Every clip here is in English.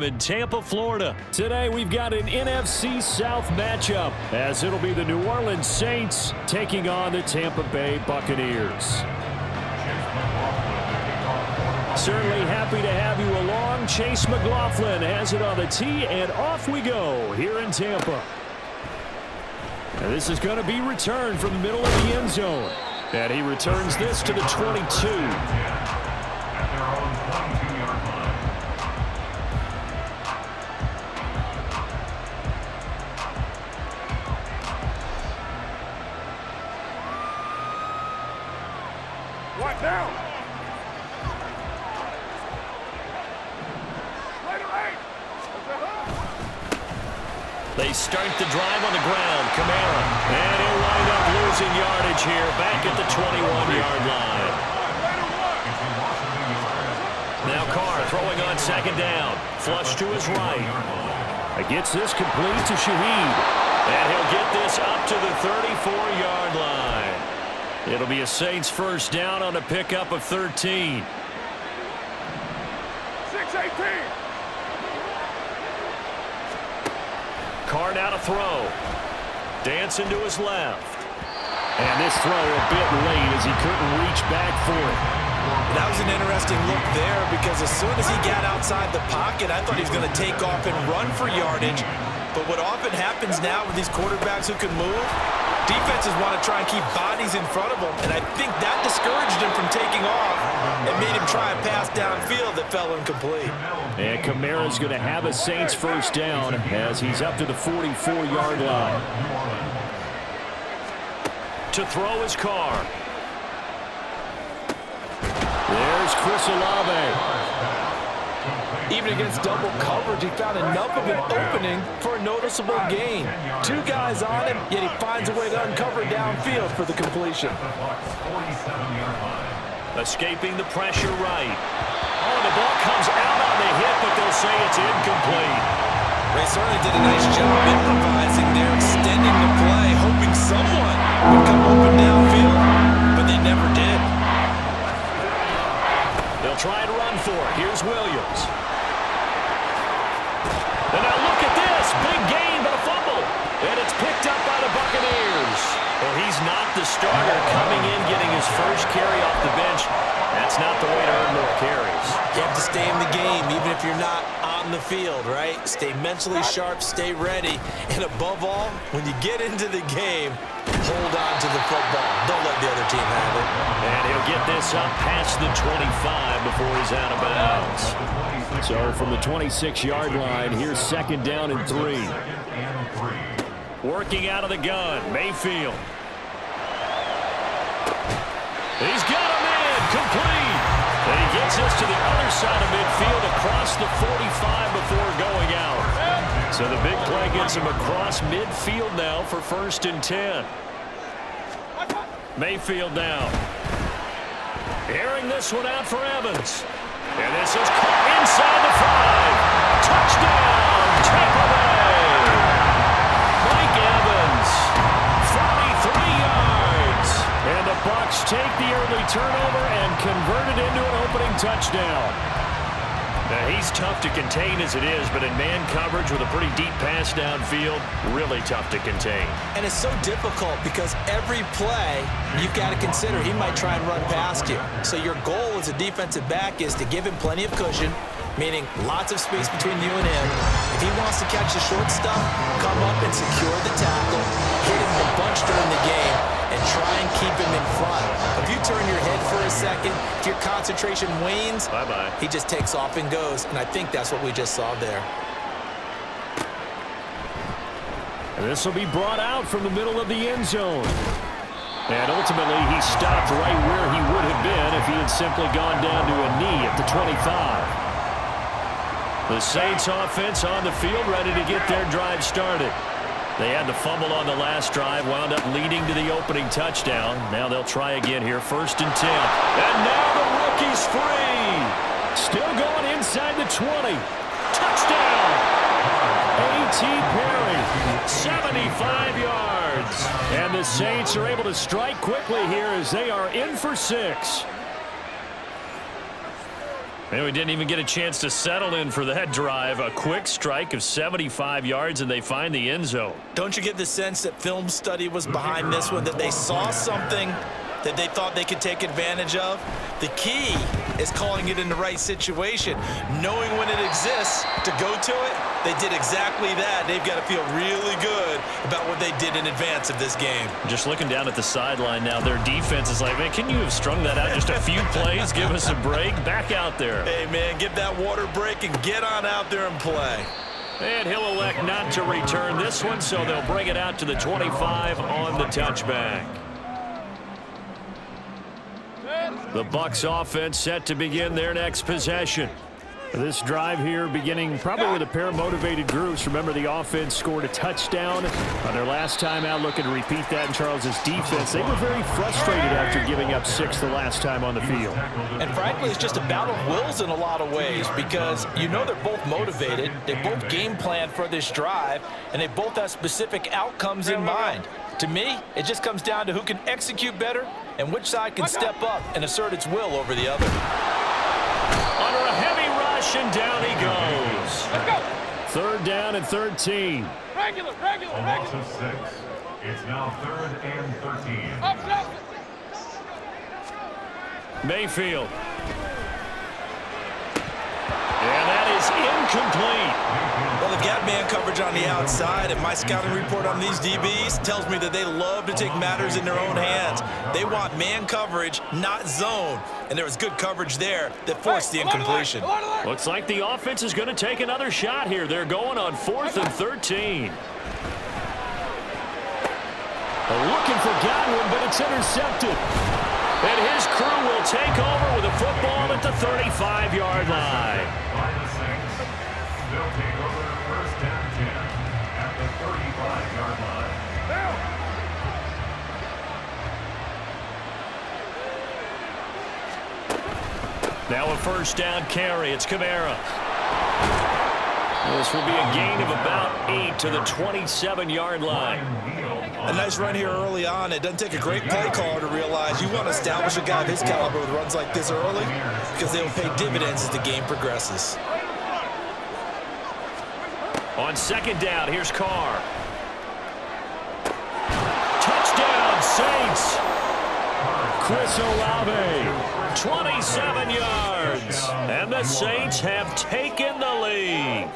In Tampa, Florida. Today we've got an NFC South matchup as it'll be the New Orleans Saints taking on the Tampa Bay Buccaneers. Certainly happy to have you along. Chase McLaughlin has it on the tee, and off we go here in Tampa. And this is going to be returned from the middle of the end zone. And he returns this to the 22. They start the drive on the ground. Kamara. And he'll wind up losing yardage here back at the 21-yard line. Now Carr throwing on second down. Flush to his right. Gets this complete to Shaheed. And he'll get this up to the 34-yard line. It'll be a Saints first down on a pickup of 13. 6-18. Carr now to throw. Dancing to his left. And this throw a bit late as he couldn't reach back for it. That was an interesting look there because as soon as he got outside the pocket, I thought he was going to take off and run for yardage. But what often happens now with these quarterbacks who can move, defenses want to try and keep bodies in front of them. And I think that discouraged him from taking off and made him try a pass downfield that fell incomplete. And Kamara's going to have a Saints first down as he's up to the 44-yard line. To throw his Carr. There's Chris Olave. Even against double coverage, he found enough of an opening for a noticeable gain. Two guys on him, yet he finds a way to uncover downfield for the completion. Escaping the pressure right. Oh, the ball comes out on the hit, but they'll say it's incomplete. They certainly did a nice job improvising there, extending the play, hoping someone would come open downfield, but they never did. They'll try to run for it. Here's Williams. And now look at this. Big gain, but a fumble. And it's picked up by the Buccaneers. Well, he's not the starter coming in, getting his first carry off the bench. That's not the way to earn more carries. You have to stay in the game, even if you're not on the field, right? Stay mentally sharp, stay ready. And above all, when you get into the game, hold on to the football. Don't let the other team have it. And he'll get this up past the 25 before he's out of bounds. So from the 26-yard line, here's second down and 3. Working out of the gun, Mayfield. He's got him in, complete. And he gets us to the other side of midfield across the 45 before going out. So the big play gets him across midfield now for 1st and 10. Mayfield down. Airing this one out for Evans. And this is caught inside the 5. Touchdown, Tampa Bay. Mike Evans, 43 yards. And the Bucs take the early turnover and convert it into an opening touchdown. Now, he's tough to contain as it is, but in man coverage with a pretty deep pass downfield, really tough to contain. And it's so difficult because every play you've got to consider he might try and run past you. So your goal as a defensive back is to give him plenty of cushion, meaning lots of space between you and him. If he wants to catch the short stuff, come up and secure the tackle, hit him a bunch during the game, and try and keep him in front. If you turn your head for a second, if your concentration wanes, bye-bye. He just takes off and goes, and I think that's what we just saw there. And this will be brought out from the middle of the end zone. And ultimately, he stopped right where he would have been if he had simply gone down to a knee at the 25. The Saints offense on the field, ready to get their drive started. They had the fumble on the last drive, wound up leading to the opening touchdown. Now they'll try again here, 1st and 10. And now the rookie's free. Still going inside the 20. Touchdown. A.T. Perry, 75 yards. And the Saints are able to strike quickly here as they are in for 6. And we didn't even get a chance to settle in for that drive. A quick strike of 75 yards, and they find the end zone. Don't you get the sense that film study was behind this one, that they saw something that they thought they could take advantage of? The key is calling it in the right situation, knowing when it exists to go to it. They did exactly that. They've got to feel really good about what they did in advance of this game. Just looking down at the sideline now, their defense is like, man, can you have strung that out just a few plays? Give us a break. Back out there. Hey, man, give that water break and get on out there and play. And he'll elect not to return this one, so they'll bring it out to the 25 on the touchback. The Bucs offense set to begin their next possession. This drive here beginning probably with a pair of motivated groups. Remember, the offense scored a touchdown on their last time out. Looking to repeat that in Charles's defense. They were very frustrated after giving up 6 the last time on the field. And frankly, it's just a battle of wills in a lot of ways, because you know they're both motivated. They both game plan for this drive, and they both have specific outcomes in mind. To me, it just comes down to who can execute better and which side can step up and assert its will over the other. Under a heavy rush, and down he goes. Let's go. 3rd down and 13. Regular. Loss of 6. It's now 3rd and 13. Up. Mayfield. And that is incomplete. Well, they've got man coverage on the outside, and my scouting report on these DBs tells me that they love to take matters in their own hands. They want man coverage, not zone. And there was good coverage there that forced the incompletion. Looks like the offense is going to take another shot here. They're going on 4th and 13. Looking for Godwin, but it's intercepted. And his crew will take over with a football at the 35-yard line. By the Saints, they'll take over 1st and 10 at the 35-yard line. Now a 1st down carry. It's Kamara. This will be a gain of about 8 to the 27-yard line. A nice run here early on. It doesn't take a great play caller to realize you want to establish a guy of his caliber with runs like this early, because they will pay dividends as the game progresses. On 2nd down, here's Carr. Touchdown, Saints. Chris Olave, 27 yards. And the Saints have taken the lead.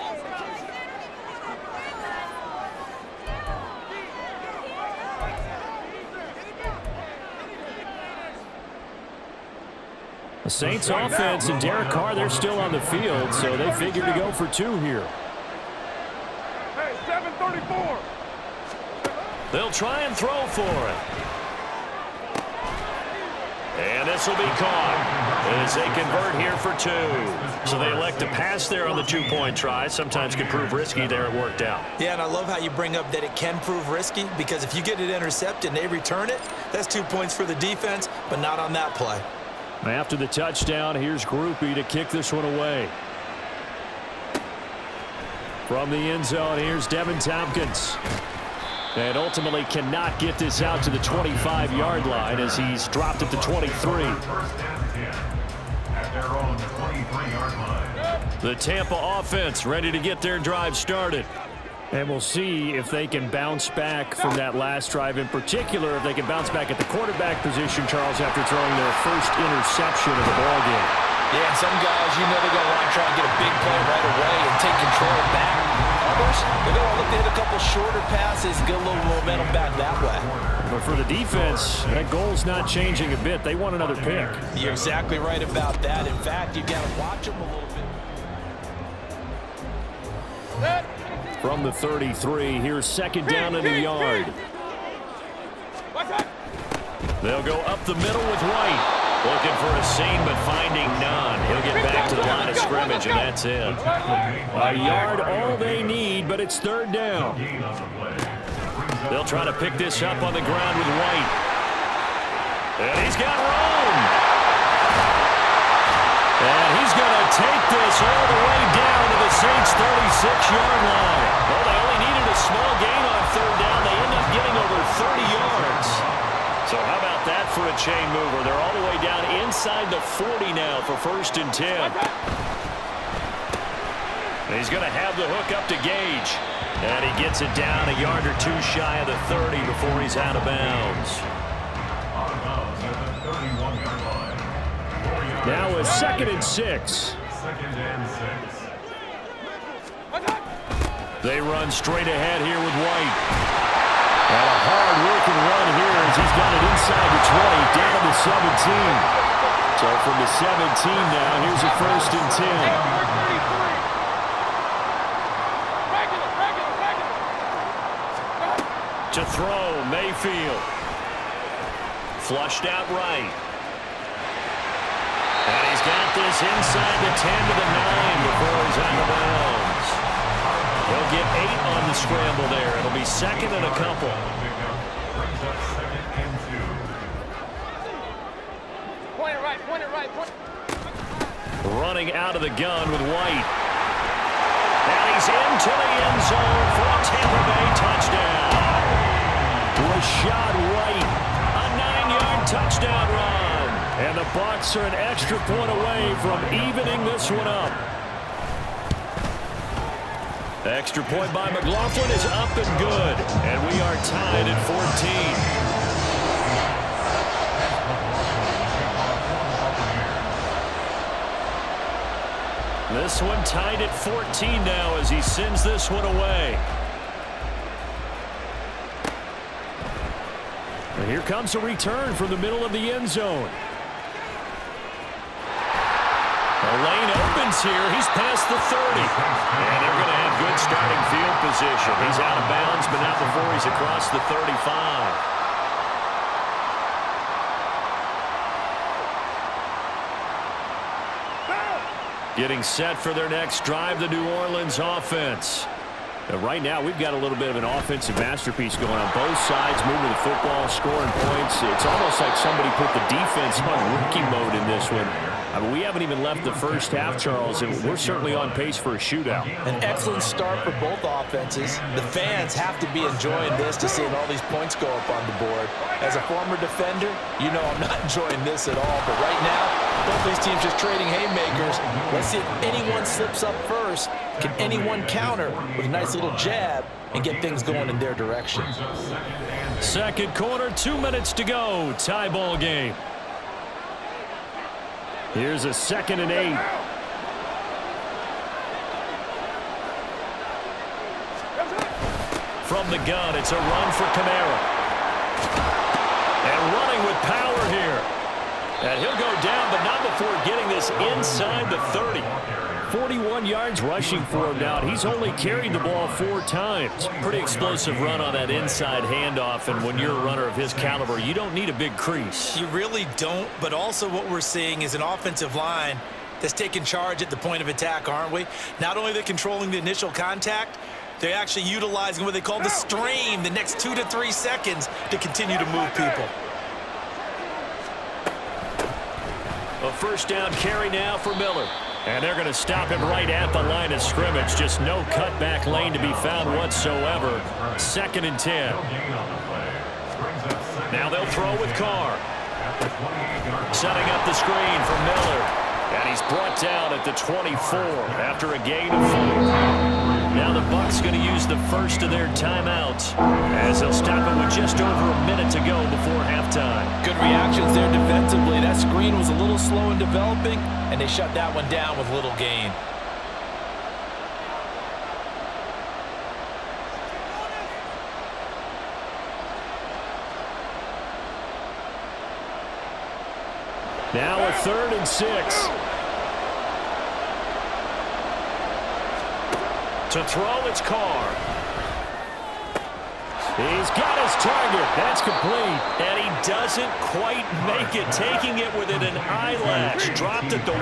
The Saints offense and Derek Carr, they're still on the field, so they figure to go for 2 here. Hey, 734. They'll try and throw for it. And this will be caught as they convert here for 2. So they elect to pass there on the 2-point try. Sometimes can prove risky. There it worked out. Yeah, and I love how you bring up that it can prove risky, because if you get it intercepted and they return it, that's 2 points for the defense, but not on that play. After the touchdown, here's Groupie to kick this one away. From the end zone, here's Devin Tompkins. And ultimately cannot get this out to the 25-yard line as he's dropped at the 23. 1st and 10 at their own 23-yard line. The Tampa offense ready to get their drive started. And we'll see if they can bounce back from that last drive, in particular if they can bounce back at the quarterback position, Charles, after throwing their first interception of the ballgame. Yeah, and some guys, you know they're going to want to try and get a big play right away and take control back. Others, they're going to look to hit a couple shorter passes, get a little momentum back that way. But for the defense, that goal's not changing a bit. They want another pick. You're exactly right about that. In fact, you've got to watch them a little bit. From the 33, here's 2nd down in the yard. They'll go up the middle with White. Looking for a seam, but finding none. He'll get back to the line of scrimmage, and that's it. A yard, all they need, but it's 3rd down. They'll try to pick this up on the ground with White. And he's got room. And he's going to take this all the way down to the Saints' 36-yard line. Well, they only needed a small gain on 3rd down. They end up getting over 30 yards. So how about that for a chain mover. They're all the way down inside the 40 now for 1st and 10. He's going to have the hook up to Gage. And he gets it down a yard or two shy of the 30 before he's out of bounds. Out of bounds at the 31-yard line. Now it's 2nd and 6. 2nd and 6. They run straight ahead here with White. And a hard-working run here as he's got it inside the 20, down to 17. So from the 17 now, here's a 1st and 10. To throw, Mayfield. Flushed out right. And he's got this inside the 10 to the 9 before he's out of bounds. He'll get 8 on the scramble there. It'll be 2nd and a couple. Brings up 2nd and 2. Point it right, point it right, point. Running out of the gun with White. And he's into the end zone for a Tampa Bay touchdown. Rashad White, a 9-yard touchdown run. And the Bucs are an extra point away from evening this one up. The extra point by McLaughlin is up and good. And we are tied at 14. This one tied at 14 now as he sends this one away. And here comes a return from the middle of the end zone. The lane opens here. He's past the 30. And they're going to have good starting field position. He's out of bounds, but not before he's across the 35. Getting set for their next drive, the New Orleans offense. Right now, we've got a little bit of an offensive masterpiece going on both sides, moving the football, scoring points. It's almost like somebody put the defense on rookie mode in this one. I mean, we haven't even left the first half, Charles, and we're certainly on pace for a shootout. An excellent start for both offenses. The fans have to be enjoying this to seeing all these points go up on the board. As a former defender, you know I'm not enjoying this at all. But right now, both these teams just trading haymakers. Let's see if anyone slips up first. Can anyone counter with a nice little jab and get things going in their direction? Second quarter, 2 minutes to go. Tie ball game. Here's a 2nd and 8. From the gun, it's a run for Kamara. And running with power here. And he'll go down, but not before getting this inside the 30. 41 yards rushing for him now. He's only carried the ball 4 times. Pretty explosive run on that inside handoff, and when you're a runner of his caliber, you don't need a big crease. You really don't, but also what we're seeing is an offensive line that's taking charge at the point of attack, aren't we? Not only are they controlling the initial contact, they're actually utilizing what they call the stream, the next 2 to 3 seconds to continue to move people. A first down carry now for Miller. And they're going to stop him right at the line of scrimmage. Just no cutback lane to be found whatsoever. 2nd and 10. Now they'll throw with Carr. Setting up the screen for Miller. And he's brought down at the 24 after a gain of 4. Now the Bucs going to use the first of their timeouts as they'll stop it with just over a minute to go before halftime. Good reactions there defensively. That screen was a little slow in developing, and they shut that one down with little gain. Now a 3rd and 6. To throw, it's Carr. He's got his target. That's complete. And he doesn't quite make it, taking it within an eyelash. Dropped at the 1.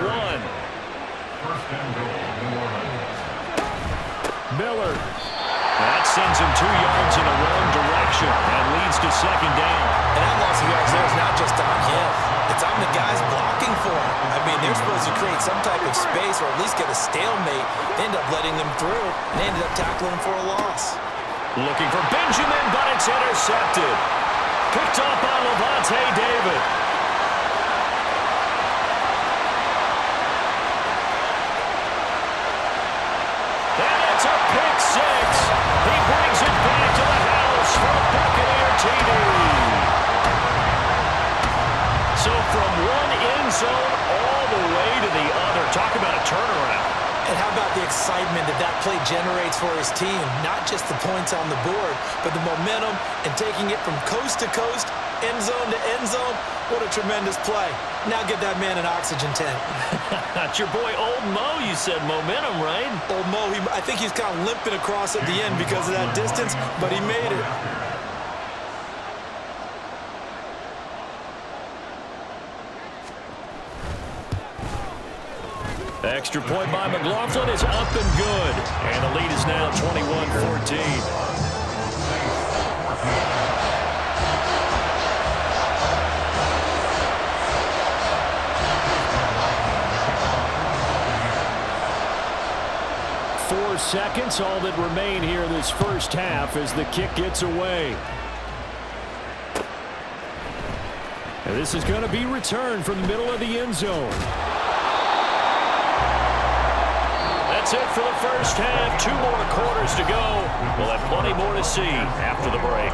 Miller. That sends him 2 yards in the wrong direction and leads to 2nd down. And that loss of yards there is not just on him. It's on the guys blocking for him. I mean, they're supposed to create some type of space or at least get a stalemate. They end up letting them through, and they ended up tackling him for a loss. Looking for Benjamin, but it's intercepted. Picked off by Levante David. zone all the way to the other. Talk about a turnaround. And how about the excitement that play generates for his team? Not just the points on the board, but the momentum and taking it from coast to coast, end zone to end zone. What a tremendous play. Now get that man an oxygen tank. That's your boy Old Mo, you said. Momentum, right? Old Mo, I think he's kind of limping across at the end because of that distance, but he made it. Extra point by McLaughlin is up and good. And the lead is now 21-14. Four seconds, all that remain here in this first half as the kick gets away. And this is going to be returned from the middle of the end zone. That's it for the first half. 2 more quarters to go. We'll have plenty more to see after the break.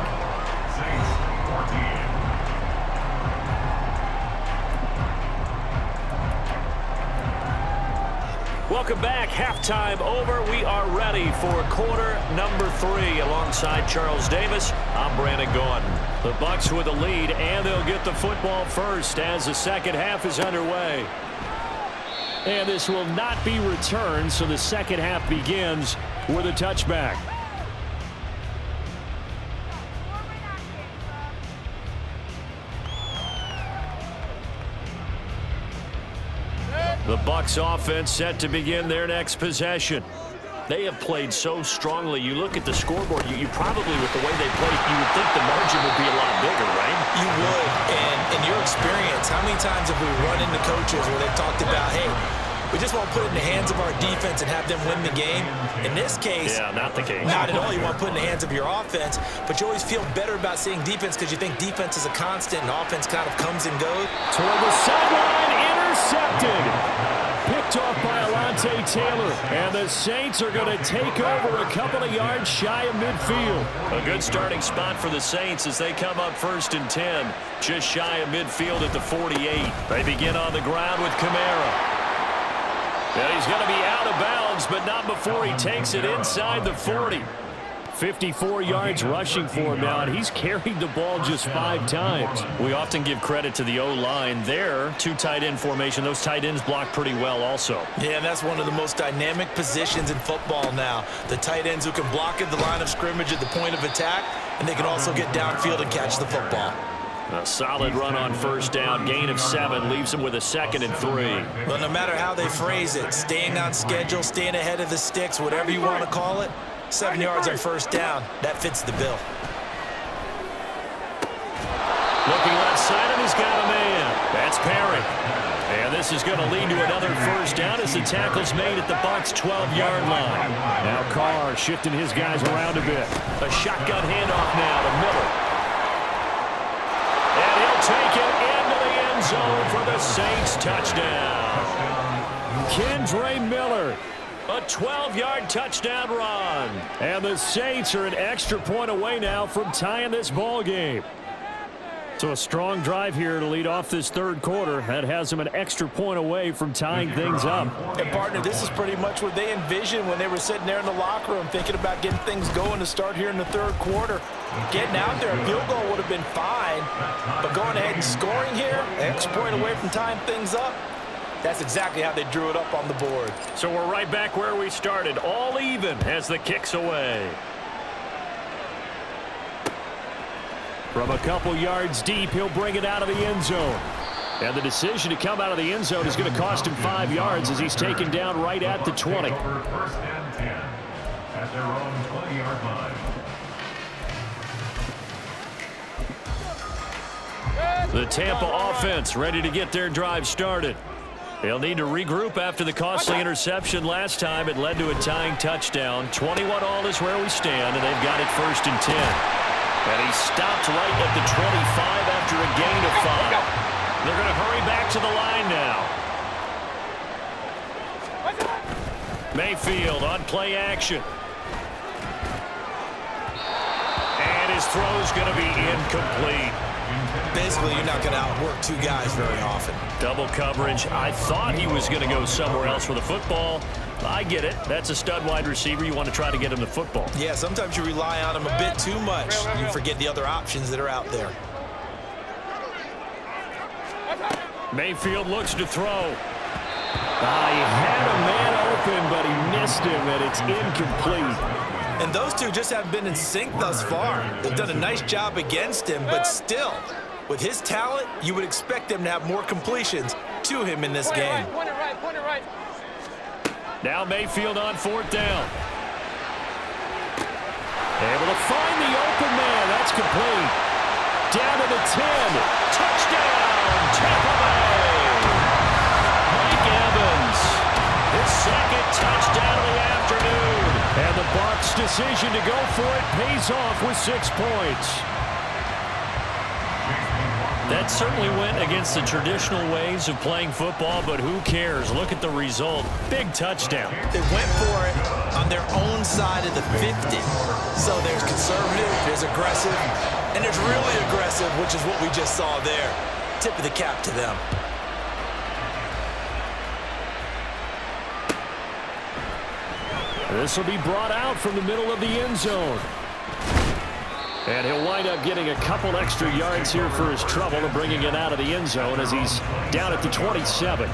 Welcome back. Halftime over. We are ready for quarter number 3. Alongside Charles Davis, I'm Brandon Gordon. The Bucs with the lead, and they'll get the football first as the second half is underway. And this will not be returned, so the second half begins with a touchback. The Bucs offense set to begin their next possession. They have played so strongly. You look at the scoreboard, you probably, with the way they played, you would think the margin would be a lot bigger, right? You would. And in your experience, how many times have we run into coaches where they've talked about, hey, we just want to put it in the hands of our defense and have them win the game? In this case, yeah, not the case. Not at all. You want to put it in the hands of your offense, but you always feel better about seeing defense because you think defense is a constant and offense kind of comes and goes. Toward the sideline, intercepted. Picked off by Alontae Taylor. And the Saints are going to take over a couple of yards shy of midfield. A good starting spot for the Saints as they come up 1st and 10. Just shy of midfield at the 48. They begin on the ground with Kamara. Yeah, he's going to be out of bounds, but not before he takes it inside the 40. 54 yards rushing for him now, and he's carried the ball just 5 times. We often give credit to the O-line there. 2 tight end formation. Those tight ends block pretty well also. Yeah, and that's one of the most dynamic positions in football now. The tight ends who can block at the line of scrimmage at the point of attack, and they can also get downfield and catch the football. A solid run on 1st down. Gain of 7 leaves him with a 2nd and 3. Well, no matter how they phrase it, staying on schedule, staying ahead of the sticks, whatever you want to call it, 7 yards on 1st down. That fits the bill. Looking left side, and he's got a man. That's Perry. And this is going to lead to another 1st down as the tackle's made at the Bucs' 12-yard line. Now Carr shifting his guys around a bit. A shotgun handoff now to Miller. And he'll take it into the end zone for the Saints touchdown. Kendre Miller. A 12-yard touchdown run. And the Saints are an extra point away now from tying this ball game. So a strong drive here to lead off this 3rd quarter. That has them an extra point away from tying things up. And, partner, this is pretty much what they envisioned when they were sitting there in the locker room thinking about getting things going to start here in the 3rd quarter. Getting out there, a field goal would have been fine. But going ahead and scoring here, an extra point away from tying things up, that's exactly how they drew it up on the board. So we're right back where we started, all even as the kick's away. From a couple yards deep, he'll bring it out of the end zone. And the decision to come out of the end zone is going to cost him 5 yards as he's taken down right at the 20. 1st and 10 at their own 20-yard line. The Tampa offense ready to get their drive started. They'll need to regroup after the costly interception last time. It led to a tying touchdown. 21-all is where we stand, and they've got it 1st and 10. And he stopped right at the 25 after a gain of 5. They're going to hurry back to the line now. Mayfield on play action. And his throw's going to be incomplete. Basically, you're not going to outwork two guys very often. Double coverage. I thought he was going to go somewhere else for the football. I get it. That's a stud wide receiver. You want to try to get him the football. Yeah, sometimes you rely on him a bit too much. You forget the other options that are out there. Mayfield looks to throw. He had a man open, but he missed him, and it's incomplete. And those two just haven't been in sync thus far. They've done a nice job against him, but still, with his talent, you would expect them to have more completions to him in this game. Point it right. Now Mayfield on 4th down. Able to find the open man. That's complete. Down to the 10. Touchdown, Tampa Bay. Mike Evans, his second touchdown of the afternoon. And the Bucs' decision to go for it pays off with 6 points. That certainly went against the traditional ways of playing football, but who cares? Look at the result. Big touchdown. They went for it on their own side of the 50. So there's conservative, there's aggressive, and there's really aggressive, which is what we just saw there. Tip of the cap to them. This will be brought out from the middle of the end zone. And he'll wind up getting a couple extra yards here for his trouble and bringing it out of the end zone as he's down at the 27.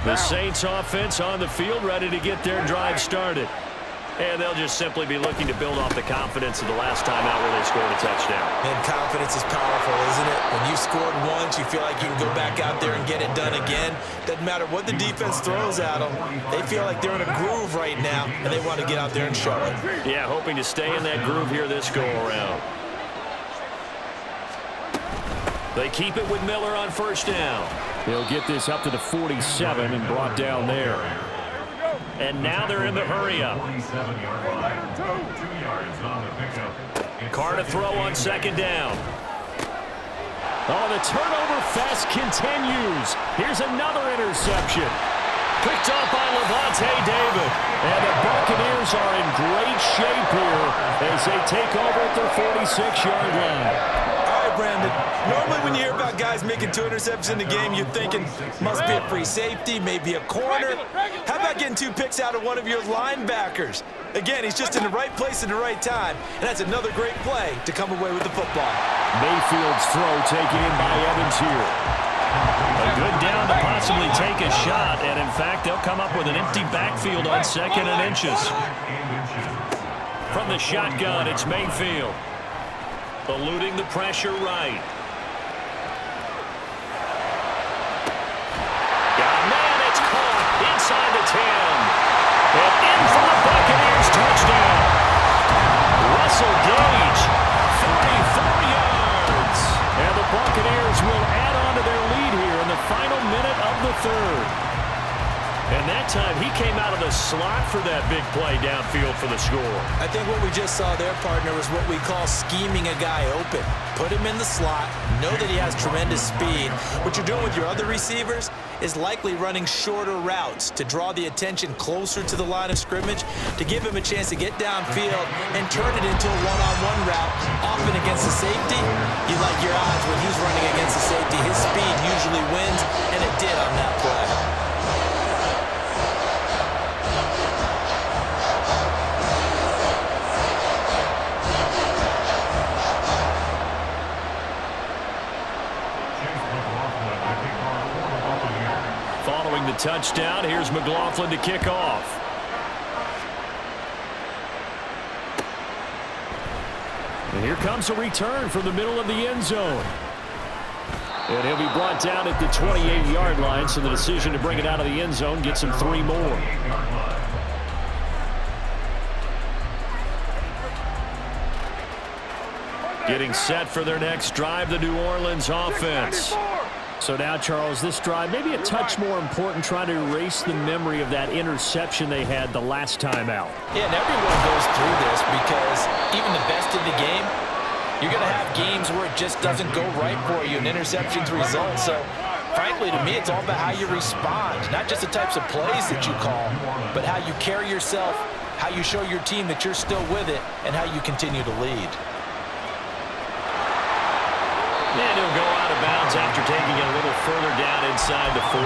The Saints offense on the field, ready to get their drive started. And they'll just simply be looking to build off the confidence of the last time out where they scored a touchdown. And confidence is powerful, isn't it? When you scored once, you feel like you can go back out there and get it done again. Doesn't matter what the defense throws at them. They feel like they're in a groove right now, and they want to get out there and show it. Yeah, hoping to stay in that groove here this go-around. They keep it with Miller on 1st down. He'll get this up to the 47 and brought down there. And now they're in the hurry-up. Carr to throw on 2nd down. Oh, the turnover fest continues. Here's another interception. Picked up by Levante David. And the Buccaneers are in great shape here as they take over at their 46-yard line. All right, Brandon. Normally when you hear about guys making 2 interceptions in the game, you're thinking must be a free safety, maybe a corner. How about getting 2 picks out of one of your linebackers? Again, he's just in the right place at the right time, and that's another great play to come away with the football. Mayfield's throw taken in by Evans here. A good down to possibly take a shot, and in fact, they'll come up with an empty backfield on 2nd and inches. From the shotgun, it's Mayfield. Eluding the pressure right. Got a man, it's caught inside the 10. And in for the Buccaneers touchdown. Russell Gage, 34 yards. And the Buccaneers will add on to their lead here in the final minute of the 3rd. And that time, he came out of the slot for that big play downfield for the score. I think what we just saw there, partner, was what we call scheming a guy open. Put him in the slot, know that he has tremendous speed. What you're doing with your other receivers is likely running shorter routes to draw the attention closer to the line of scrimmage, to give him a chance to get downfield and turn it into a one-on-one route, often against the safety. You like your odds when he's running against the safety. His speed usually wins, and it did on that play. Following the touchdown, here's McLaughlin to kick off. And here comes a return from the middle of the end zone. And he'll be brought down at the 28-yard line, so the decision to bring it out of the end zone gets him 3 more. Getting set for their next drive, the New Orleans offense. So now, Charles, this drive maybe a touch more important, trying to erase the memory of that interception they had the last time out. Yeah, and everyone goes through this because even the best in the game, you're going to have games where it just doesn't go right for you, and interceptions result. So, frankly, to me, it's all about how you respond, not just the types of plays that you call, but how you carry yourself how you show your team that you're still with it, and how you continue to lead. And he'll go out of bounds after taking it a little further down inside the 40.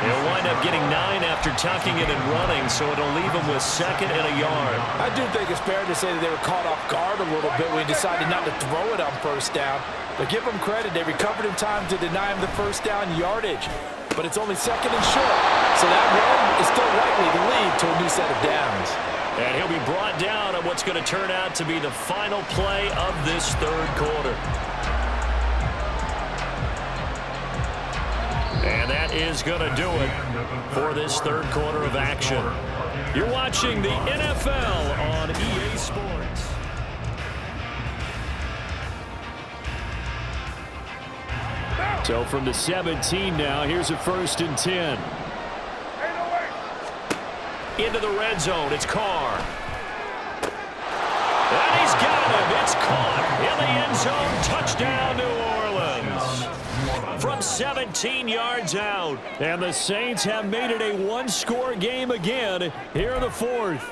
He'll wind up getting 9 after tucking it and running, so it'll leave him with 2nd and a yard. I do think it's fair to say that they were caught off guard a little bit when he decided not to throw it on 1st down. But give them credit, they recovered in time to deny him the 1st down yardage. But it's only 2nd and short, so that run is still likely to lead to a new set of downs. And he'll be brought down on what's going to turn out to be the final play of this 3rd quarter. And that is going to do it for this 3rd quarter of action. You're watching the NFL on EA Sports. So from the 17 now, here's a 1st and 10. Into the red zone, it's Carr. And he's got him. It's caught in the end zone. Touchdown, New Orleans. From 17 yards out. And the Saints have made it a one-score game again here in the 4th.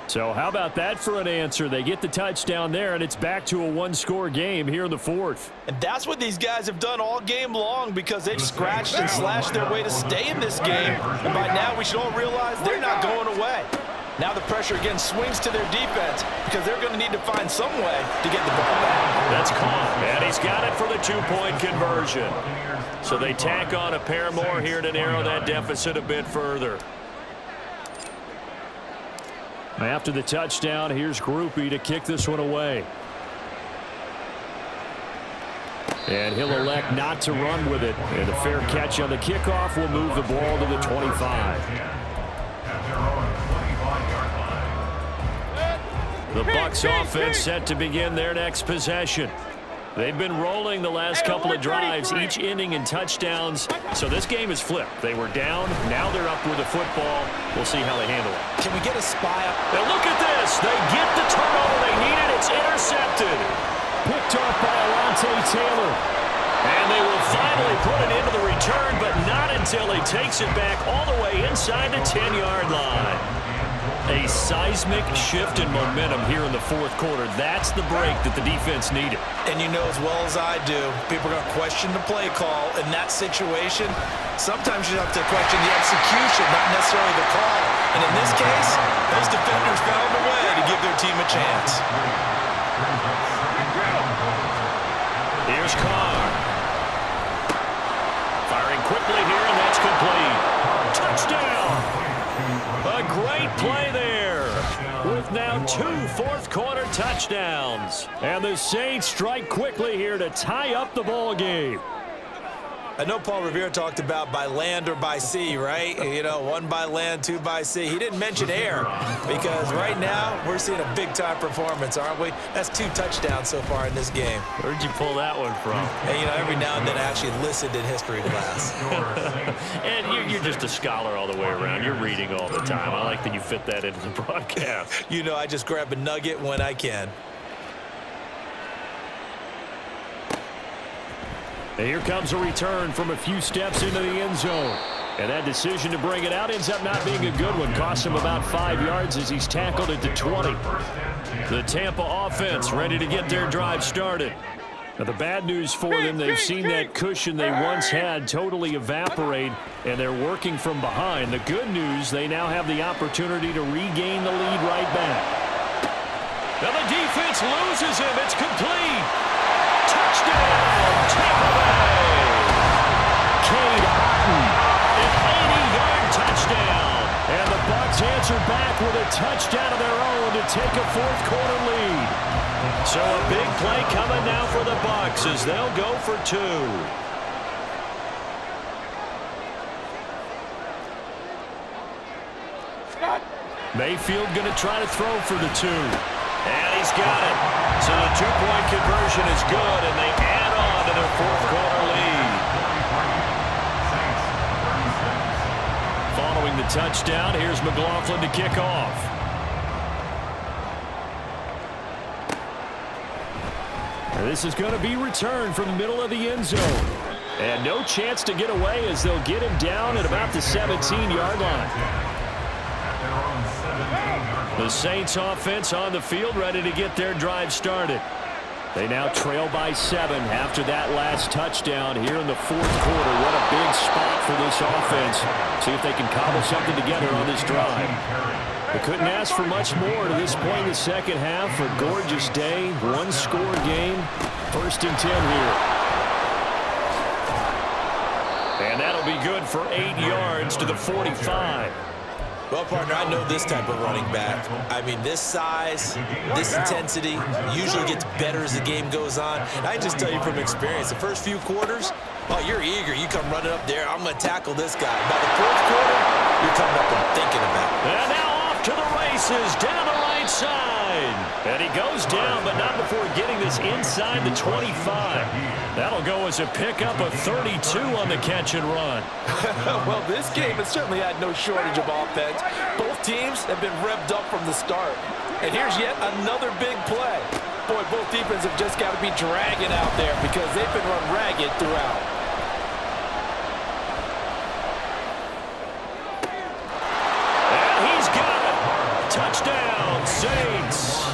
So how about that for an answer? They get the touchdown there, and it's back to a one-score game here in the 4th. And that's what these guys have done all game long, because they've scratched and slashed their way to stay in this game. And by now, we should all realize they're not going away. Now the pressure again swings to their defense, because they're going to need to find some way to get the ball back. That's caught, and he's got it for the 2-point conversion. So they tack on a pair more here to narrow that deficit a bit further. After the touchdown, here's Groupie to kick this one away. And he'll elect not to run with it. And a fair catch on the kickoff will move the ball to the 25. The Bucs offense set to begin their next possession. They've been rolling the last couple of drives, each ending in touchdowns. So this game is flipped. They were down. Now they're up with the football. We'll see how they handle it. Can we get a spy up? Now look at this. They get the turnover they needed. It's intercepted. Picked off by Alontae Taylor. And they will finally put it into the return, but not until he takes it back all the way inside the 10-yard line. A seismic shift in momentum here in the 4th quarter. That's the break that the defense needed. And you know as well as I do, people are going to question the play call. In that situation, sometimes you have to question the execution, not necessarily the call. And in this case, those defenders found a way to give their team a chance. Here's Carr. Firing quickly here, and that's complete. Touchdown! A great play there, with now 2 4th-quarter touchdowns. And the Saints strike quickly here to tie up the ball game. I know Paul Revere talked about by land or by sea, right? You know, 1 by land, 2 by sea. He didn't mention air, because right now we're seeing a big-time performance, aren't we? That's 2 touchdowns so far in this game. Where'd you pull that one from? And, you know, every now and then I actually listened in history class. And you're just a scholar all the way around. You're reading all the time. I like that you fit that into the broadcast. You know, I just grab a nugget when I can. And here comes a return from a few steps into the end zone. And that decision to bring it out ends up not being a good one. Costs him about 5 yards as he's tackled at the 20. The Tampa offense ready to get their drive started. Now, the bad news for them, they've seen that cushion they once had totally evaporate, and they're working from behind. The good news, they now have the opportunity to regain the lead right back. Now the defense loses him. It's complete. Touchdown, Tampa Bay. Cade Otton, an 80-yard touchdown. And the Bucs answer back with a touchdown of their own to take a 4th-quarter lead. So a big play coming now for the Bucs as they'll go for 2. Mayfield going to try to throw for the 2. And he's got it. So the 2-point conversion is good, and they add on to their 4th-quarter lead. Following the touchdown, here's McLaughlin to kick off. And this is going to be returned from the middle of the end zone. And no chance to get away as they'll get him down at about the 17-yard line. their own 17-yard line. The Saints offense on the field, ready to get their drive started. They now trail by 7 after that last touchdown here in the fourth quarter. What a big spot for this offense. See if they can cobble something together on this drive. They couldn't ask for much more to this point in the second half. A gorgeous day, one-score game, 1st and 10 here. And that'll be good for 8 yards to the 45. Well, partner, I know this type of running back. I mean, this size, this intensity usually gets better as the game goes on. And I just tell you from experience, the first few quarters, oh, you're eager. You come running up there, I'm going to tackle this guy. By the fourth quarter, you're coming up and thinking about it. And now off to the races, down the right side. And he goes down, but not before getting this inside the 25. That'll go as a pickup of 32 on the catch and run. Well, this game has certainly had no shortage of offense. Both teams have been revved up from the start. And here's yet another big play. Boy, both defenses have just got to be dragging out there because they've been run ragged throughout. And he's got it. Touchdown, Saints.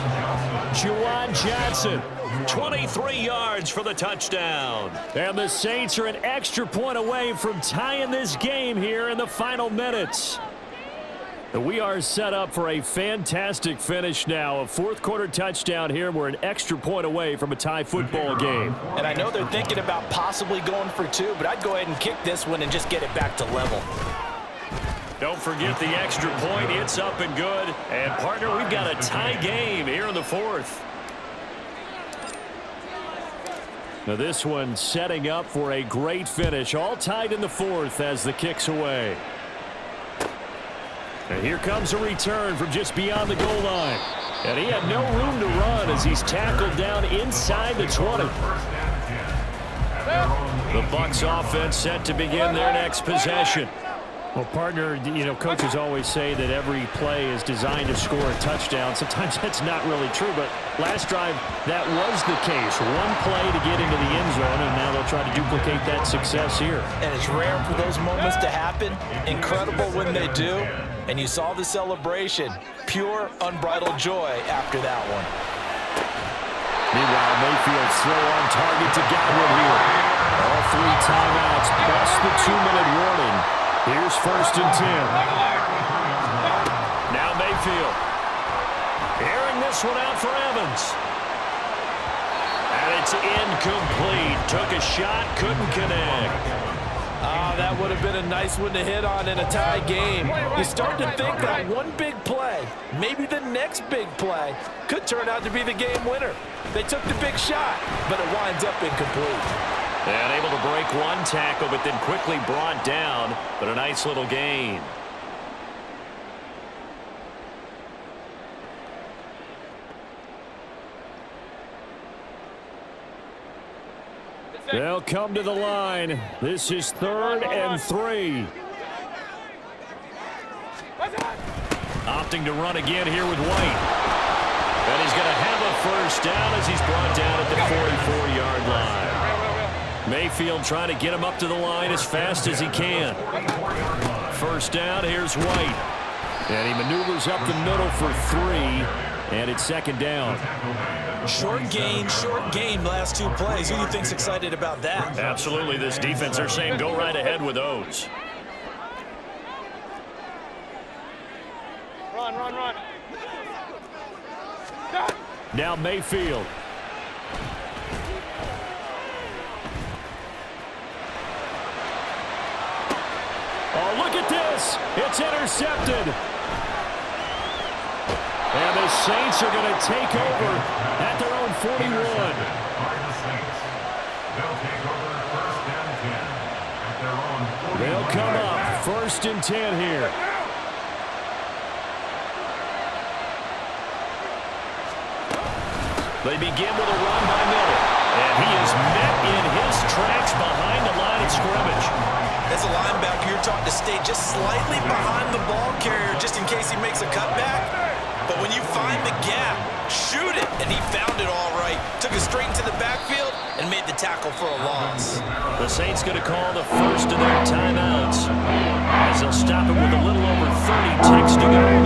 Juwan Johnson, 23 yards for the touchdown. And the Saints are an extra point away from tying this game here in the final minutes. We are set up for a fantastic finish now. A fourth quarter touchdown here. We're an extra point away from a tie football game. And I know they're thinking about possibly going for 2, but I'd go ahead and kick this one and just get it back to level. Don't forget the extra point. It's up and good. And, partner, we've got a tie game here in the fourth. Now this one setting up for a great finish. All tied in the fourth as the kick's away. And here comes a return from just beyond the goal line. And he had no room to run as he's tackled down inside the 20. The Bucs offense set to begin their next possession. Well, partner, you know, coaches always say that every play is designed to score a touchdown. Sometimes that's not really true, but last drive, that was the case. One play to get into the end zone, and now they'll try to duplicate that success here. And it's rare for those moments to happen. Incredible when they do. And you saw the celebration. Pure, unbridled joy after that one. Meanwhile, Mayfield's throw on target to Godwin here. All 3 timeouts plus the 2-minute warning. Here's 1st and 10. Now Mayfield. Airing this one out for Evans. And it's incomplete. Took a shot, couldn't connect. That would have been a nice one to hit on in a tie game. You start to think that one big play, maybe the next big play, could turn out to be the game winner. They took the big shot, but it winds up incomplete. And able to break one tackle, but then quickly brought down. But a nice little gain. They'll come to the line. This is 3rd and 3. Opting to run again here with White. And he's going to have a 1st down as he's brought down at the 44-yard line. Mayfield trying to get him up to the line as fast as he can. 1st down, here's White. And he maneuvers up the middle for 3, and it's 2nd down. Short game, last 2 plays. Who do you think's excited about that? Absolutely. This defense, they're saying go right ahead with those. Run. Now Mayfield. Oh, look at this. It's intercepted. And the Saints are going to take over at their own 41. They'll come up 1st and 10 here. They begin with a run by Miller. And he is met in his tracks behind the line of scrimmage. As a linebacker, you're taught to stay just slightly behind the ball carrier just in case he makes a cutback. But when you find the gap, shoot it. And he found it all right. Took it straight into the backfield and made the tackle for a loss. The Saints going to call the first of their timeouts as they'll stop it with a little over 30 ticks to go.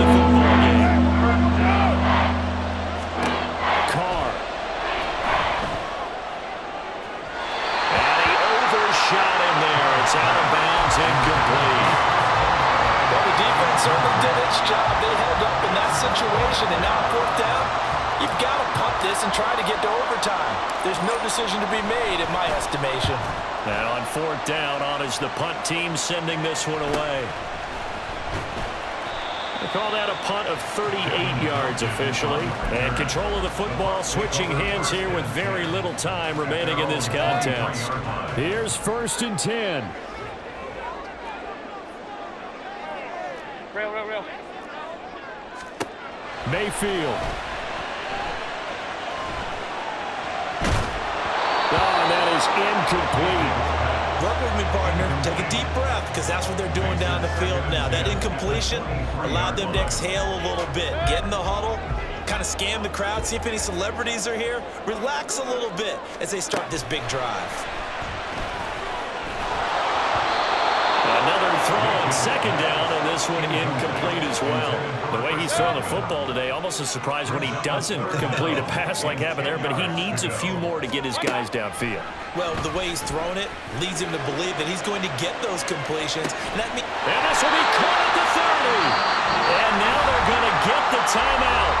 certainly did its job. They held up in that situation, and now 4th down, you've got to punt this and try to get to overtime. There's no decision to be made in my estimation. And on 4th down, on is the punt team sending this one away. They call that a punt of 38 yards officially. And control of the football switching hands here with very little time remaining in this contest. Here's 1st and 10. Real. Mayfield. Oh, and that is incomplete. Work with me, partner. Take a deep breath, because that's what they're doing down the field now. That incompletion allowed them to exhale a little bit. Get in the huddle, kind of scan the crowd, see if any celebrities are here. Relax a little bit as they start this big drive. Another throw on 2nd down, and this one incomplete as well. The way he's throwing the football today, almost a surprise when he doesn't complete a pass like happened there, but he needs a few more to get his guys downfield. Well, the way he's thrown it leads him to believe that he's going to get those completions. And this will be caught at the 30. And now they're going to get the timeout.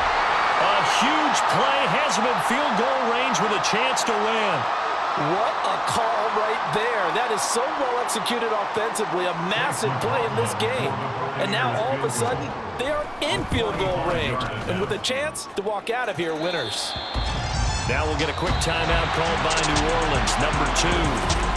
A huge play has him in field goal range with a chance to win. What a call right there. That is so well executed offensively. A massive play in this game. And now all of a sudden, they are in field goal range. And with a chance to walk out of here winners. Now we'll get a quick timeout called by New Orleans, number 2.